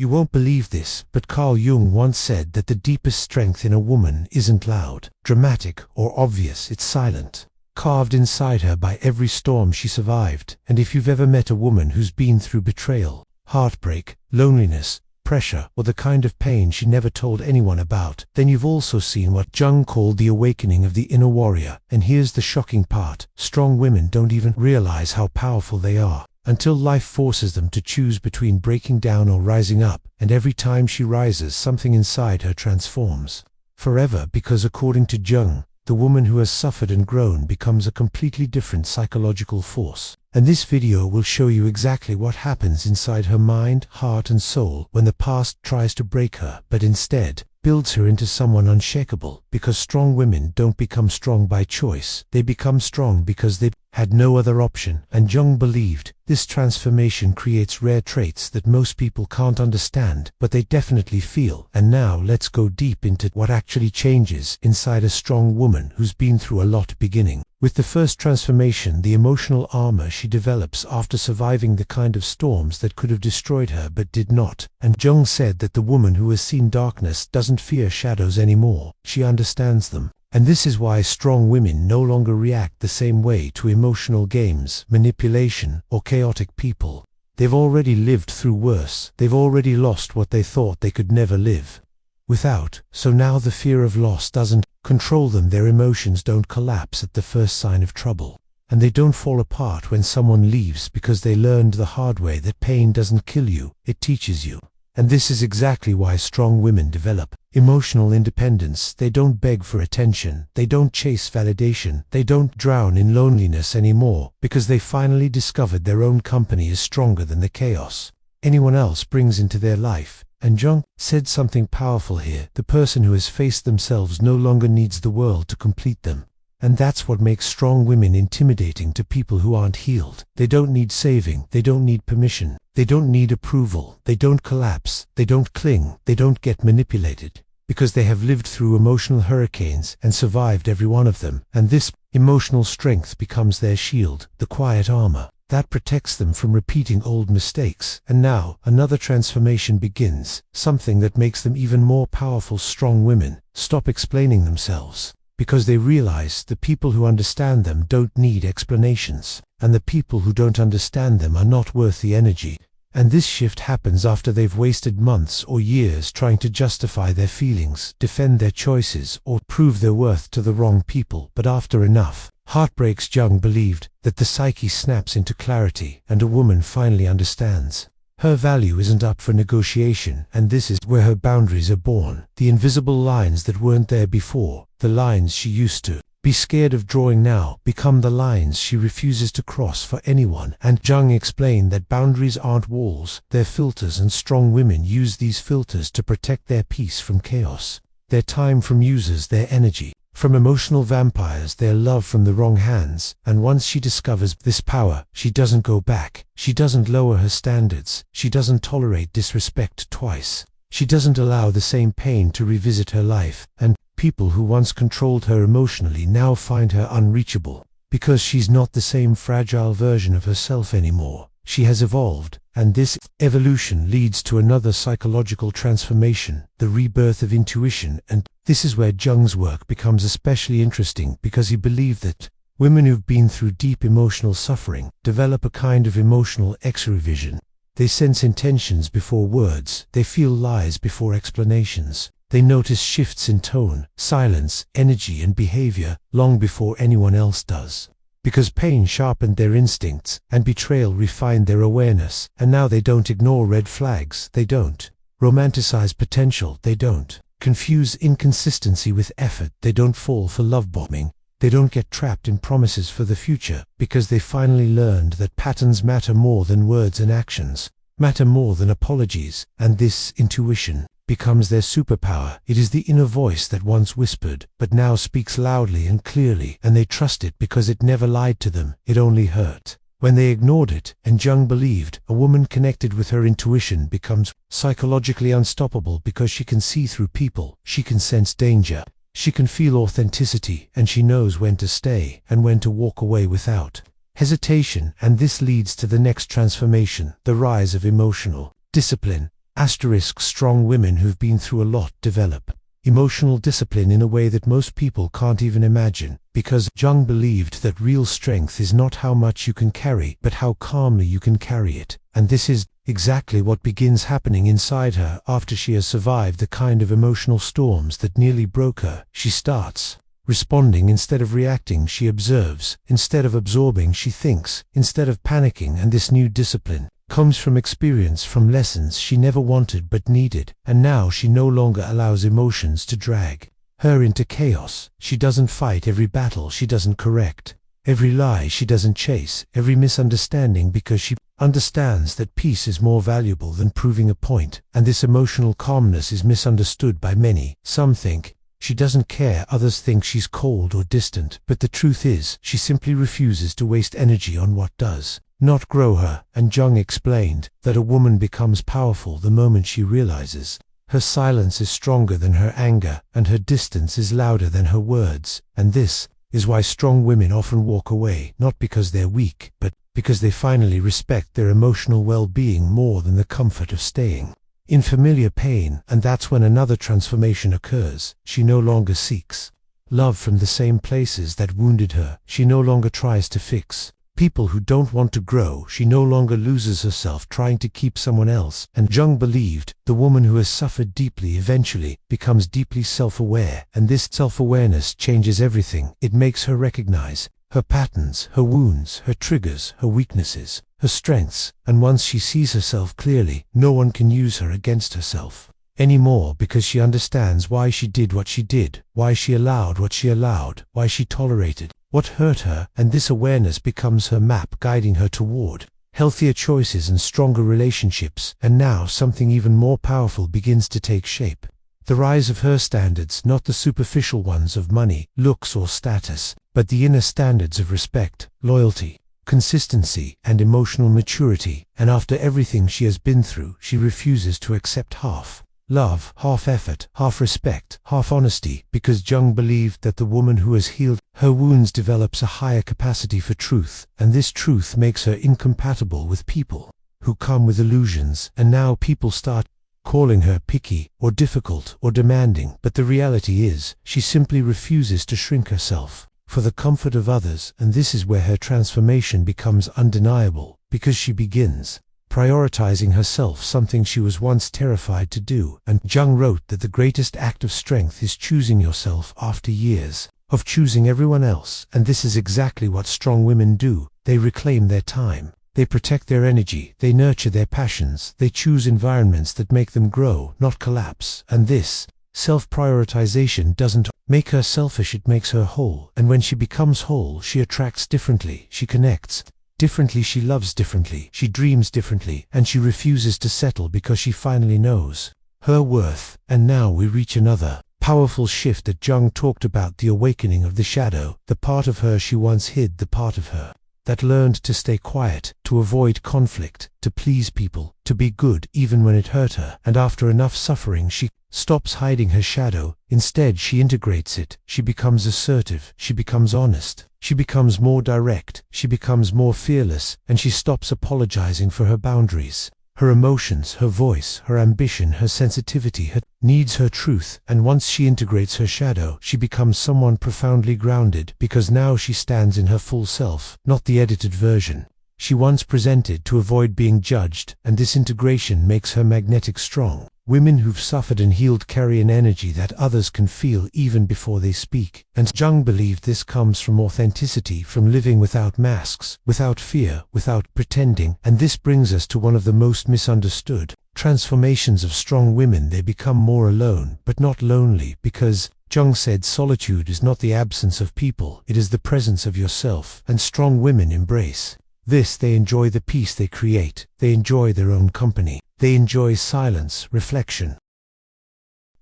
You won't believe this, but Carl Jung once said that the deepest strength in a woman isn't loud, dramatic, or obvious, it's silent, carved inside her by every storm she survived. And if you've ever met a woman who's been through betrayal, heartbreak, loneliness, pressure, or the kind of pain she never told anyone about, then you've also seen what Jung called the awakening of the inner warrior. And here's the shocking part: strong women don't even realize how powerful they are until life forces them to choose between breaking down or rising up. And every time she rises, something inside her transforms forever, because according to Jung, the woman who has suffered and grown becomes a completely different psychological force. And this video will show you exactly what happens inside her mind, heart and soul when the past tries to break her, but instead builds her into someone unshakable. Because strong women don't become strong by choice, they become strong because they had no other option. And Jung believed this transformation creates rare traits that most people can't understand, but they definitely feel. And now let's go deep into what actually changes inside a strong woman who's been through a lot, beginning with the first transformation, the emotional armor she develops after surviving the kind of storms that could have destroyed her but did not. And Jung said that the woman who has seen darkness doesn't fear shadows anymore, she understands them. And this is why strong women no longer react the same way to emotional games, manipulation, or chaotic people. They've already lived through worse. They've already lost what they thought they could never live without. So now the fear of loss doesn't control them. Their emotions don't collapse at the first sign of trouble. And they don't fall apart when someone leaves, because they learned the hard way that pain doesn't kill you, it teaches you. And this is exactly why strong women develop emotional independence. They don't beg for attention, they don't chase validation, they don't drown in loneliness anymore, because they finally discovered their own company is stronger than the chaos anyone else brings into their life. And Jung said something powerful here: the person who has faced themselves no longer needs the world to complete them. And that's what makes strong women intimidating to people who aren't healed. They don't need saving, they don't need permission, they don't need approval, they don't collapse, they don't cling, they don't get manipulated, because they have lived through emotional hurricanes and survived every one of them. And this emotional strength becomes their shield, the quiet armor that protects them from repeating old mistakes. And now another transformation begins, something that makes them even more powerful. Strong women stop explaining themselves, because they realize the people who understand them don't need explanations, and the people who don't understand them are not worth the energy. And this shift happens after they've wasted months or years trying to justify their feelings, defend their choices, or prove their worth to the wrong people. But after enough heartbreaks, Jung believed that the psyche snaps into clarity, and a woman finally understands her value isn't up for negotiation. And this is where her boundaries are born, the invisible lines that weren't there before. The lines she used to be scared of drawing now become the lines she refuses to cross for anyone. And Jung explained that boundaries aren't walls, they're filters, and strong women use these filters to protect their peace from chaos, their time from users, their energy from emotional vampires, their love from the wrong hands. And once she discovers this power, she doesn't go back. She doesn't lower her standards. She doesn't tolerate disrespect twice. She doesn't allow the same pain to revisit her life. And people who once controlled her emotionally now find her unreachable, because she's not the same fragile version of herself anymore. She has evolved, and this evolution leads to another psychological transformation, the rebirth of intuition. And this is where Jung's work becomes especially interesting, because he believed that women who've been through deep emotional suffering develop a kind of emotional X-ray vision. They sense intentions before words, they feel lies before explanations. They notice shifts in tone, silence, energy and behavior long before anyone else does. Because pain sharpened their instincts, and betrayal refined their awareness. And now they don't ignore red flags, they don't romanticize potential, they don't confuse inconsistency with effort, they don't fall for love bombing, they don't get trapped in promises for the future, because they finally learned that patterns matter more than words, and actions matter more than apologies. And this intuition becomes their superpower. It is the inner voice that once whispered, but now speaks loudly and clearly, and they trust it because it never lied to them, it only hurt when they ignored it. And Jung believed a woman connected with her intuition becomes psychologically unstoppable, because she can see through people, she can sense danger, she can feel authenticity, and she knows when to stay and when to walk away without hesitation. And this leads to the next transformation, the rise of emotional discipline. Strong women who've been through a lot develop emotional discipline in a way that most people can't even imagine, because Jung believed that real strength is not how much you can carry, but how calmly you can carry it. And this is exactly what begins happening inside her after she has survived the kind of emotional storms that nearly broke her. She starts responding instead of reacting. She observes instead of absorbing. She thinks instead of panicking. And this new discipline comes from experience, from lessons she never wanted but needed. And now she no longer allows emotions to drag her into chaos. She doesn't fight every battle she doesn't correct, every lie she doesn't chase, every misunderstanding, because she understands that peace is more valuable than proving a point. And this emotional calmness is misunderstood by many. Some think she doesn't care, others think she's cold or distant, but the truth is, she simply refuses to waste energy on what does not grow her. And Jung explained that a woman becomes powerful the moment she realizes her silence is stronger than her anger, and her distance is louder than her words. And this is why strong women often walk away, not because they're weak, but because they finally respect their emotional well-being more than the comfort of staying in familiar pain. And that's when another transformation occurs. She no longer seeks love from the same places that wounded her. She no longer tries to fix people who don't want to grow. She no longer loses herself trying to keep someone else. And Jung believed the woman who has suffered deeply eventually becomes deeply self-aware, and this self-awareness changes everything. It makes her recognize her patterns, her wounds, her triggers, her weaknesses, her strengths. And once she sees herself clearly, no one can use her against herself anymore, because she understands why she did what she did, why she allowed what she allowed, why she tolerated what hurt her. And this awareness becomes her map, guiding her toward healthier choices and stronger relationships. And now something even more powerful begins to take shape. The rise of her standards, not the superficial ones of money, looks, or status, but the inner standards of respect, loyalty, consistency, and emotional maturity. And after everything she has been through, she refuses to accept half love, half effort, half respect, half honesty, because Jung believed that the woman who has healed her wounds develops a higher capacity for truth, and this truth makes her incompatible with people who come with illusions. And now people start calling her picky, or difficult, or demanding, but the reality is, she simply refuses to shrink herself for the comfort of others. And this is where her transformation becomes undeniable, because she begins prioritizing herself, something she was once terrified to do. And Jung wrote that the greatest act of strength is choosing yourself after years of choosing everyone else. And this is exactly what strong women do. They reclaim their time, they protect their energy, they nurture their passions, they choose environments that make them grow, not collapse. And this self-prioritization doesn't make her selfish, it makes her whole. And when she becomes whole, she attracts differently, she connects differently, she loves differently, she dreams differently, and she refuses to settle because she finally knows her worth. And now we reach another powerful shift that Jung talked about, the awakening of the shadow, the part of her she once hid, the part of her that learned to stay quiet, to avoid conflict, to please people, to be good even when it hurt her. And after enough suffering, she stops hiding her shadow. Instead, she integrates it. She becomes assertive, she becomes honest, she becomes more direct, she becomes more fearless, and she stops apologizing for her boundaries, her emotions, her voice, her ambition, her sensitivity, her needs, her truth. And once she integrates her shadow, she becomes someone profoundly grounded, because now she stands in her full self, not the edited version she once presented to avoid being judged. And this integration makes her magnetic strong. Women who've suffered and healed carry an energy that others can feel even before they speak. And Jung believed this comes from authenticity, from living without masks, without fear, without pretending. And this brings us to one of the most misunderstood transformations of strong women. They become more alone, but not lonely, because Jung said solitude is not the absence of people, it is the presence of yourself. And strong women embrace this. They enjoy the peace they create, they enjoy their own company, they enjoy silence, reflection,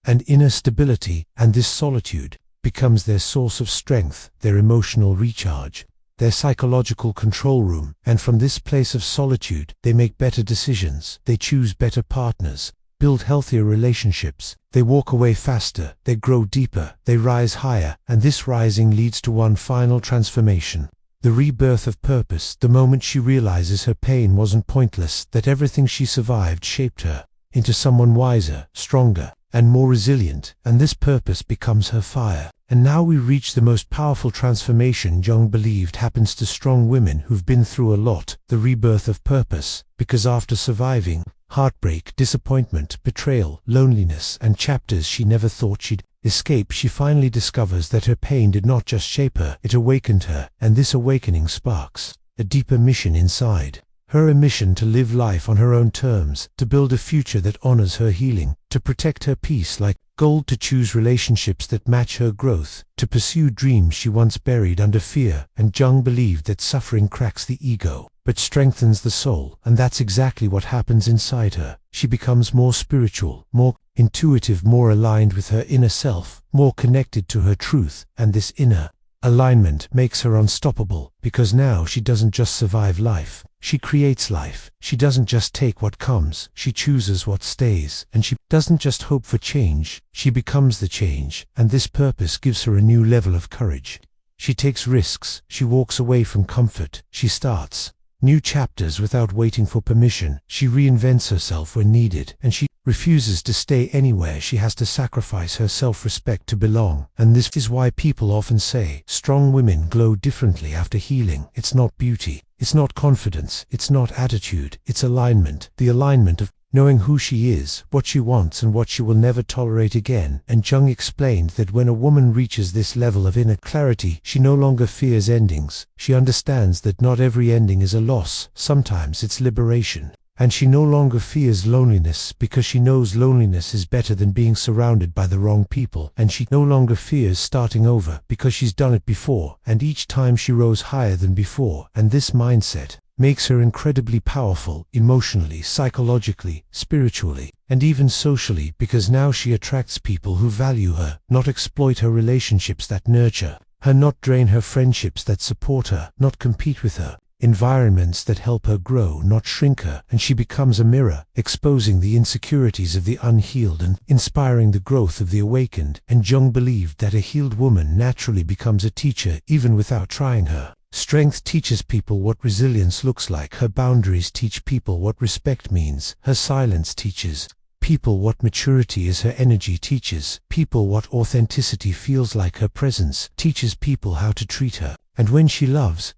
and inner stability. And this solitude becomes their source of strength, their emotional recharge, their psychological control room. And from this place of solitude, they make better decisions, they choose better partners, build healthier relationships, they walk away faster, they grow deeper, they rise higher. And this rising leads to one final transformation, the rebirth of purpose, the moment she realizes her pain wasn't pointless, that everything she survived shaped her into someone wiser, stronger, and more resilient, and this purpose becomes her fire. And now we reach the most powerful transformation Jung believed happens to strong women who've been through a lot, the rebirth of purpose, because after surviving heartbreak, disappointment, betrayal, loneliness, and chapters she never thought she'd escape, she finally discovers that her pain did not just shape her, it awakened her, and this awakening sparks a deeper mission inside her, a mission to live life on her own terms, to build a future that honors her healing, to protect her peace like gold, to choose relationships that match her growth, to pursue dreams she once buried under fear. And Jung believed that suffering cracks the ego, but strengthens the soul, and that's exactly what happens inside her. She becomes more spiritual, more intuitive, more aligned with her inner self, more connected to her truth, and this inner alignment makes her unstoppable, because now she doesn't just survive life, she creates life. She doesn't just take what comes, she chooses what stays, and she doesn't just hope for change, she becomes the change, and this purpose gives her a new level of courage. She takes risks, she walks away from comfort, she starts new chapters without waiting for permission, she reinvents herself when needed, and she refuses to stay anywhere she has to sacrifice her self-respect to belong. And this is why people often say strong women glow differently after healing. It's not beauty, it's not confidence, it's not attitude, it's alignment. The alignment of knowing who she is, what she wants, and what she will never tolerate again. And Jung explained that when a woman reaches this level of inner clarity, she no longer fears endings. She understands that not every ending is a loss, sometimes it's liberation. And she no longer fears loneliness, because she knows loneliness is better than being surrounded by the wrong people. And she no longer fears starting over, because she's done it before, and each time she rose higher than before. And this mindset makes her incredibly powerful, emotionally, psychologically, spiritually, and even socially, because now she attracts people who value her, not exploit her, relationships that nurture her, not drain her, friendships that support her, not compete with her, environments that help her grow, not shrink her. And she becomes a mirror, exposing the insecurities of the unhealed and inspiring the growth of the awakened. And Jung believed that a healed woman naturally becomes a teacher, even without trying. Her strength teaches people what resilience looks like. Her boundaries teach people what respect means. Her silence teaches people what maturity is. Her energy teaches people what authenticity feels like. Her presence teaches people how to treat her. And when she loves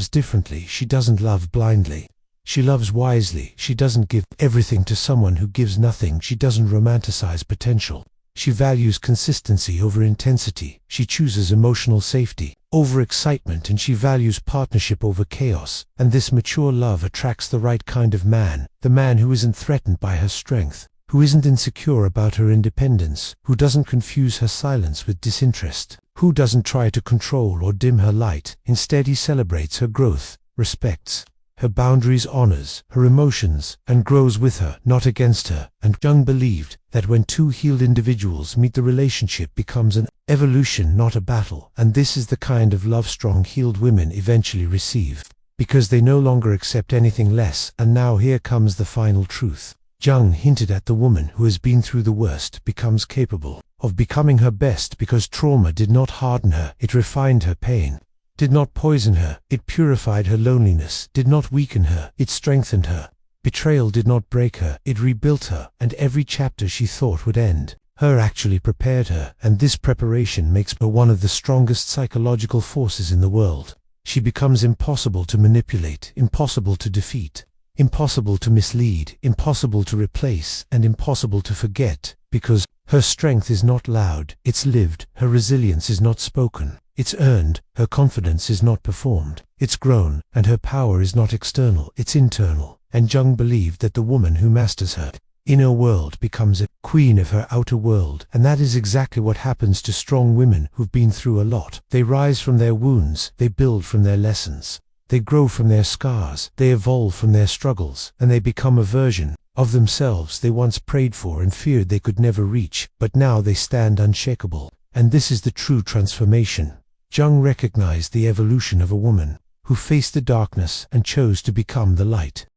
differently. She doesn't love blindly, she loves wisely. She doesn't give everything to someone who gives nothing. She doesn't romanticize potential. She values consistency over intensity. She chooses emotional safety over excitement, and she values partnership over chaos. And this mature love attracts the right kind of man, the man who isn't threatened by her strength, who isn't insecure about her independence, who doesn't confuse her silence with disinterest, who doesn't try to control or dim her light. Instead, he celebrates her growth, respects her boundaries, honors her emotions, and grows with her, not against her. And Jung believed that when two healed individuals meet, the relationship becomes an evolution, not a battle. And this is the kind of love strong, healed women eventually receive, because they no longer accept anything less. And now here comes the final truth. Jung hinted at the woman who has been through the worst becomes capable of becoming her best, because trauma did not harden her, it refined her. Pain did not poison her, it purified her. Loneliness did not weaken her, it strengthened her. Betrayal did not break her, it rebuilt her. And every chapter she thought would end her actually prepared her, and this preparation makes her one of the strongest psychological forces in the world. She becomes impossible to manipulate, impossible to defeat, impossible to mislead, impossible to replace, and impossible to forget, because her strength is not loud, it's lived. Her resilience is not spoken, it's earned. Her confidence is not performed, it's grown. And her power is not external, it's internal. And Jung believed that the woman who masters her inner world becomes a queen of her outer world. And that is exactly what happens to strong women who've been through a lot. They rise from their wounds, they build from their lessons, they grow from their scars, they evolve from their struggles, and they become a version of themselves they once prayed for and feared they could never reach, but now they stand unshakable. And this is the true transformation. Jung recognized the evolution of a woman who faced the darkness and chose to become the light.